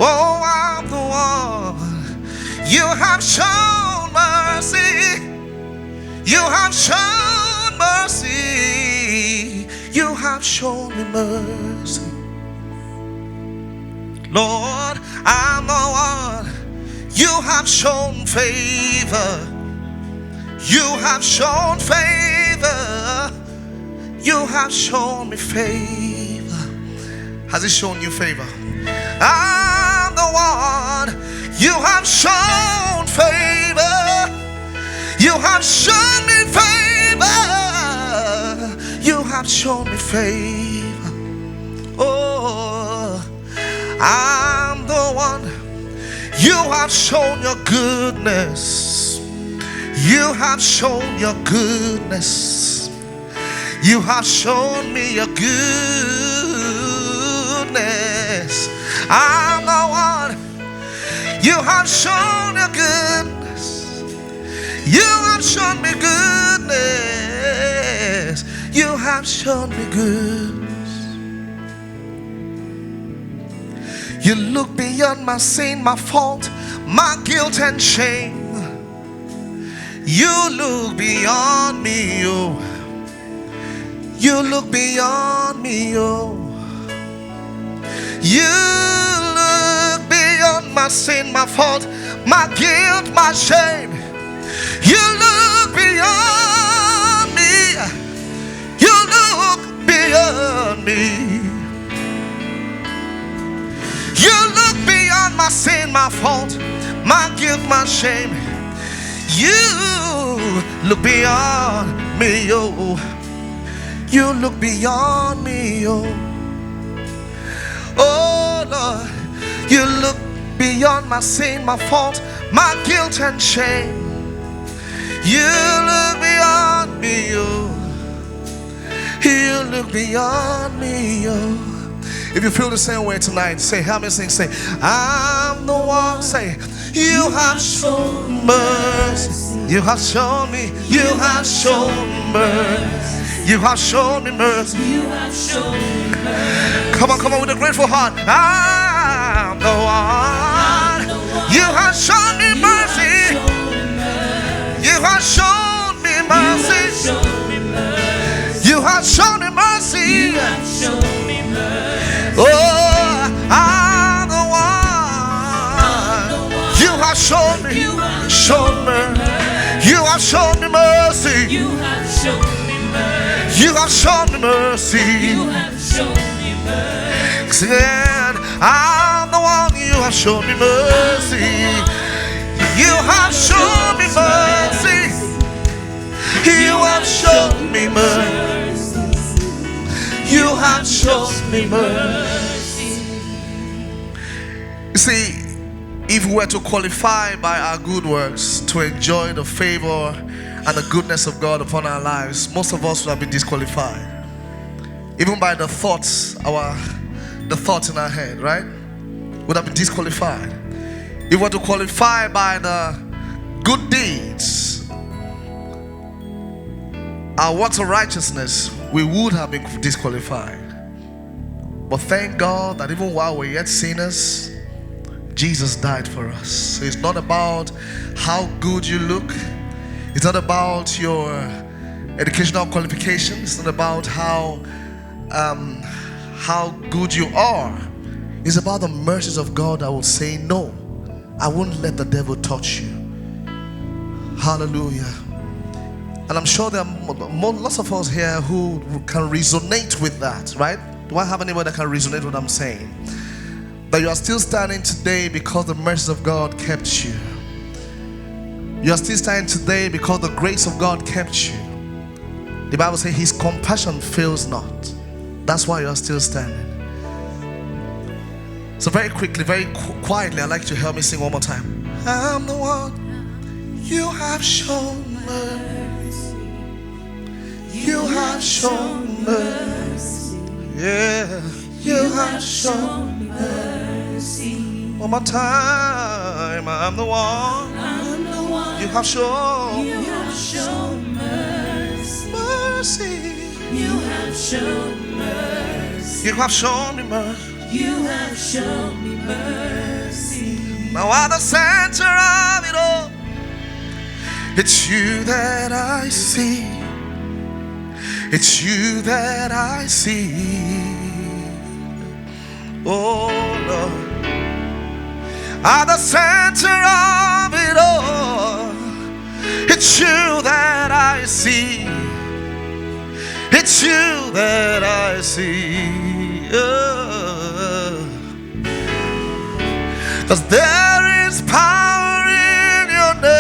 Oh, I'm the one. You have shown mercy. You have shown mercy. You have shown me mercy. Lord, I'm the one. You have shown favor. You have shown favor. You have shown me favor. Has He shown you favor? I'm the one. You have shown favor. You have shown me favor. You have shown me favor. Oh, I'm the one. You have shown your goodness. You have shown your goodness. You have shown me your goodness. I'm the one. You have shown your goodness. You have shown me goodness. You have shown me goodness. You look beyond my sin, my fault, my guilt and shame. You look beyond me, oh. You look beyond me, oh. You look beyond my sin, my fault, my guilt, my shame. You look beyond me. You look beyond me. You look beyond my sin, my fault, my guilt, my shame. You look beyond me, oh. You look beyond me, oh. Oh Lord, you look beyond my sin, my fault, my guilt and shame. You look beyond me, oh. You look beyond me, oh. If you feel the same way tonight, say, help me sing, say, I'm the one, say, you have shown mercy. You have shown me, you have shown mercy. You have shown me mercy. You have shown me mercy. Come on with a grateful heart. I'm the one. You have shown me mercy. You have shown me mercy. You have shown me mercy. Oh, I'm the one. You have shown me, shown me. You have shown me mercy. You have shown me. You have shown me mercy. You have shown me mercy. Said, I'm the one. You have shown me mercy. You have shown me mercy. You have shown me mercy. You have shown me mercy. You see, if we were to qualify by our good works to enjoy the favor and the goodness of God upon our lives, most of us would have been disqualified. Even by the thoughts in our head, right? Would have been disqualified. If we were to qualify by the good deeds, our works of righteousness, we would have been disqualified. But thank God that even while we're yet sinners, Jesus died for us. So it's not about how good you look. It's not about your educational qualifications. It's not about how good you are. It's about the mercies of God that will say, no, I won't let the devil touch you. Hallelujah. And I'm sure there are lots of us here who can resonate with that, right? Do I have anybody that can resonate with what I'm saying? That you are still standing today because the mercies of God kept you. You are still standing today because the grace of God kept you. The Bible says His compassion fails not. That's why you are still standing. So very quickly, very quietly, I'd like you to help me sing one more time. I'm the one. You have shown mercy. You have shown mercy. Yeah. You have shown mercy. One more time. I'm the one. I'm the one. You have shown. You have shown mercy. Mercy. You have shown mercy. You have shown me mercy. You have shown me mercy. Now at the center of it all, it's you that I see. It's you that I see. Oh Lord. At the center of it all, it's you that I see. It's you that I see. Oh. 'Cause there is power in your name.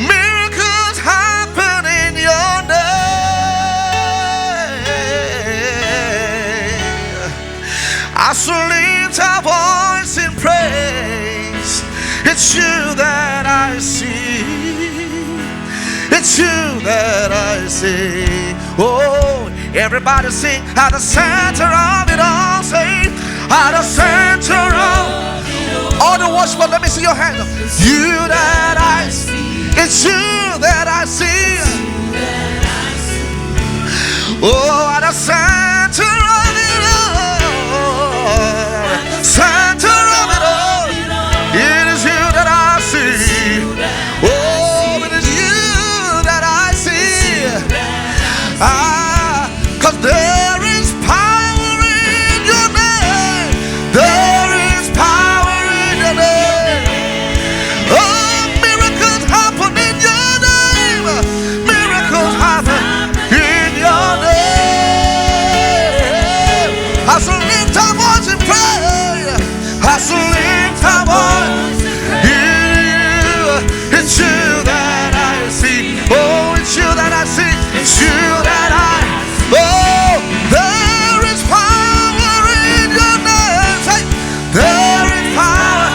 Miracles happen in your name. As we lift our voice in praise, it's you that I see. It's you that I see. Oh, everybody sing at the center of it all. Say, at the center of all the worship. Let me see your hand. You that I see. It's you that I see. Oh, at the center of it all. Center of it all. It is you that I see. Oh, it is you that I see. Ah, 'cause there is power in your name. There is power in your name. Oh, miracles happen in your name. Miracles happen in your name. As we lift our voice in prayer, as we lift our voice, it's you that I see. Oh, it's you that I see. It's you that I. Oh, there is power in your name. Say, there is power.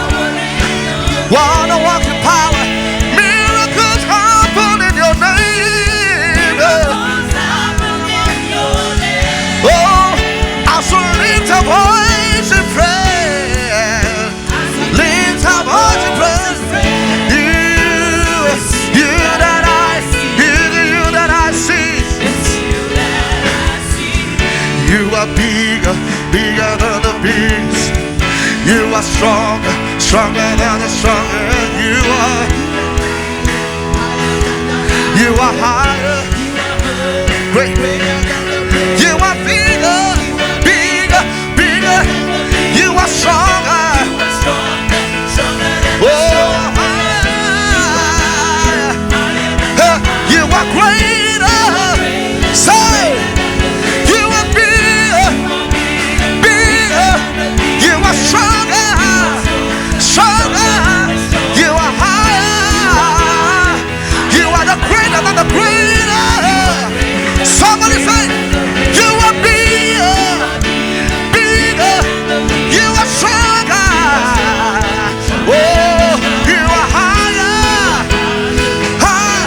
Wanna walk in power. Miracles happen in your name. Oh, as we lift our voice in prayer, lift our voice in prayer. You that I see. You are bigger, bigger than the beast. You are stronger, stronger than the strongest. You are higher, great. You are bigger, bigger, bigger. You are stronger. Oh, higher. You are greater. Say. Stronger, stronger, you are higher, you are the greater than the greater. Somebody say, you are bigger, bigger, you are stronger. Oh, you are higher, higher,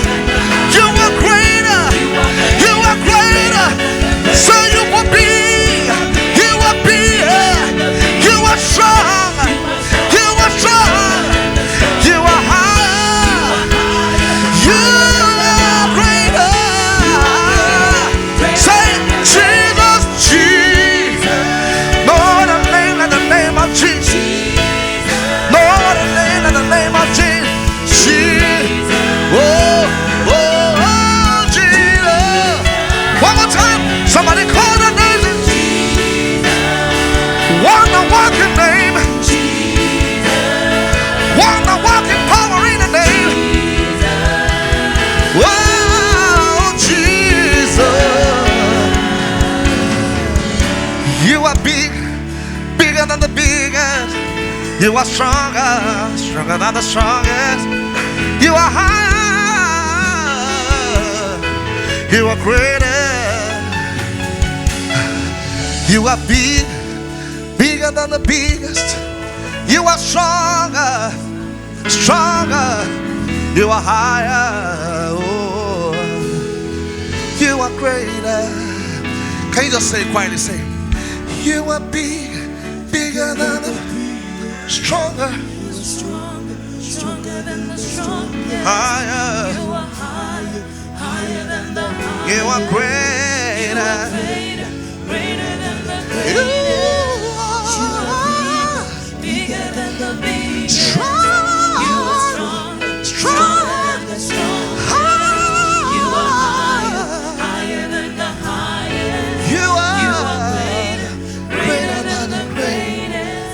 you are greater, you are greater. So you will be. Strong, you are strong, you are higher, you are greater. Say Jesus, Jesus, no other name than the name of Jesus, no other name than the name of Jesus, Jesus. Oh, oh, oh, Jesus. One more time, somebody call the name. Wonder walking name, wonder walking power in the name. Oh, Jesus. You are big, bigger than the biggest. You are stronger, stronger than the strongest. You are higher, you are greater. You are big, bigger than the biggest. You are stronger, stronger. You are higher. Oh, you are greater. Can you just say it quietly? Say, you are big, bigger than the stronger, stronger than the strongest. Higher. You are higher, higher than the highest. You are greater, greater than the greatest. never be